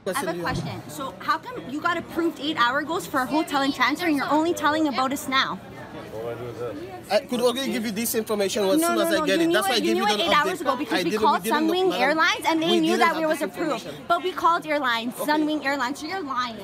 I have a question. So how come you got approved 8-hour goals for a hotel and transfer and you're only telling about us now? I could already give you this information as soon as I get it. That's why I gave you the 8 hours ago because we called Sunwing Airlines and they knew that we was approved. But we called airlines, Sunwing Airlines, so you're lying.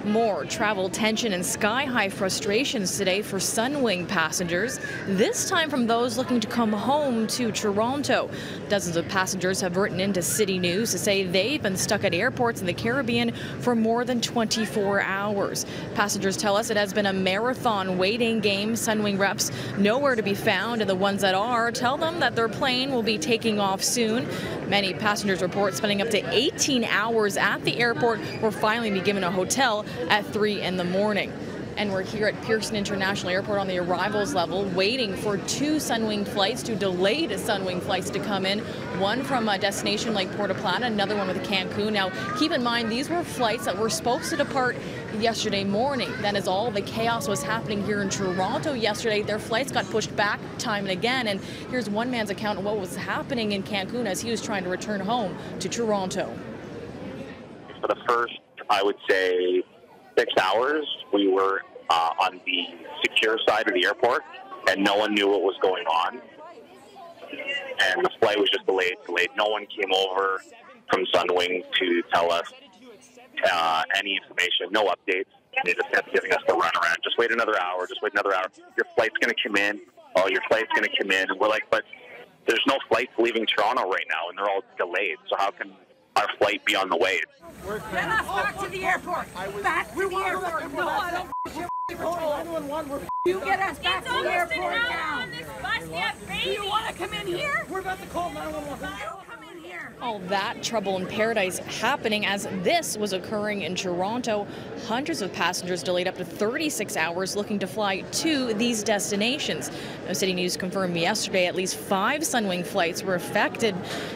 More travel tension and sky-high frustrations today for Sunwing passengers, this time from those looking to come home to Toronto. Dozens of passengers have written into City News to say they've been stuck at airports in the Caribbean for more than 24 hours. Passengers tell us it has been a marathon waiting game. Sunwing reps nowhere to be found, and the ones that are tell them that their plane will be taking off soon. Many passengers report spending up to 18 hours at the airport or finally be given a hotel at 3 in the morning. And we're here at Pearson International Airport on the arrivals level waiting for 2 Sunwing flights, 2 delayed Sunwing flights to come in. One from a destination like Puerto Plata, another one with Cancun. Now, keep in mind, these were flights that were supposed to depart yesterday morning. Then as all the chaos was happening here in Toronto yesterday, their flights got pushed back time and again. And here's one man's account of what was happening in Cancun as he was trying to return home to Toronto. For the first, I would say, 6 hours, we were on the secure side of the airport, and no one knew what was going on. And the flight was just delayed. No one came over from Sunwing to tell us any information, no updates. They just kept giving us the runaround. Just wait another hour, just wait another hour. Your flight's going to come in. Oh, your flight's going to come in. And we're like, but there's no flights leaving Toronto right now, and they're all delayed. So how can our flight be on the way? Get us back to the airport. Back to the airport. No, I don't you get us back to the airport now. On this bus yet, baby. Do you want to come in here? We're about to call 911. Come in here. All that trouble in paradise happening as this was occurring in Toronto. Hundreds of passengers delayed up to 36 hours looking to fly to these destinations. City News confirmed yesterday at least 5 Sunwing flights were affected,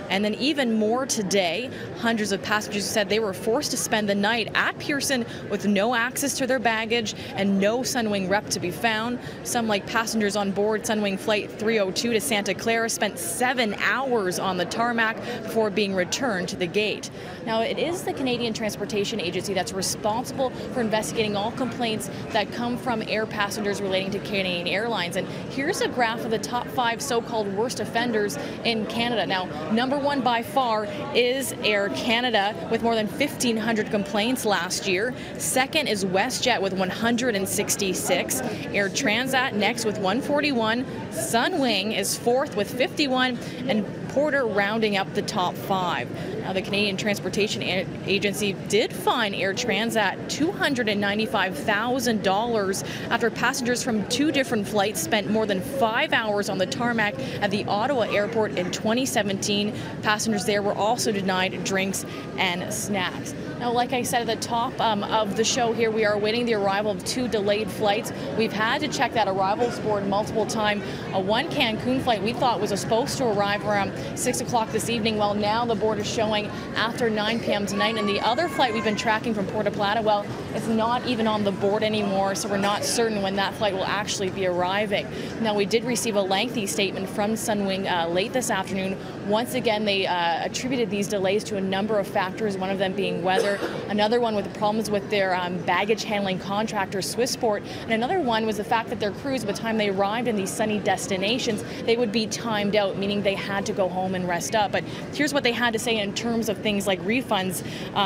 and then even more today. Hundreds of passengers said they were forced to spend the night at Pearson with no access to their baggage and no Sunwing rep to be found. Some, like passengers on board Sunwing Flight 302 to Santa Clara, spent 7 hours on the tarmac before being returned to the gate. Now, it is the Canadian Transportation Agency that's responsible for investigating all complaints that come from air passengers relating to Canadian Airlines. And here's a graph of the top 5 so-called worst offenders in Canada. Now, number 1 by far is Air Canada with more than 1,500 complaints last year. Second is WestJet with 166. Air Transat next with 141. Sunwing is 4th with 51, and Porter rounding up the top 5. Now, the Canadian Transportation Agency did fine Air Transat $295,000 after passengers from 2 different flights spent more than 5 hours on the tarmac at the Ottawa airport in 2017. Passengers there were also denied drinks and snacks. Now, like I said at the top of the show here, we are awaiting the arrival of 2 delayed flights. We've had to check that arrivals board multiple times. One Cancun flight we thought was supposed to arrive around 6 o'clock this evening. Well, now the board is showing after 9 p.m. tonight. And the other flight we've been tracking from Puerto Plata, well, it's not even on the board anymore, so we're not certain when that flight will actually be arriving. Now, we did receive a lengthy statement from Sunwing late this afternoon. Once again, they attributed these delays to a number of factors, one of them being weather, another one with problems with their baggage handling contractor, Swissport, and another one was the fact that their crews, by the time they arrived in these sunny destinations, they would be timed out, meaning they had to go home and rest up. But here's what they had to say in terms of things like refunds.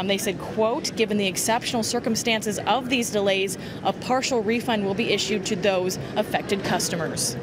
They said, quote, given the exceptional circumstances of these delays, a partial refund will be issued to those affected customers.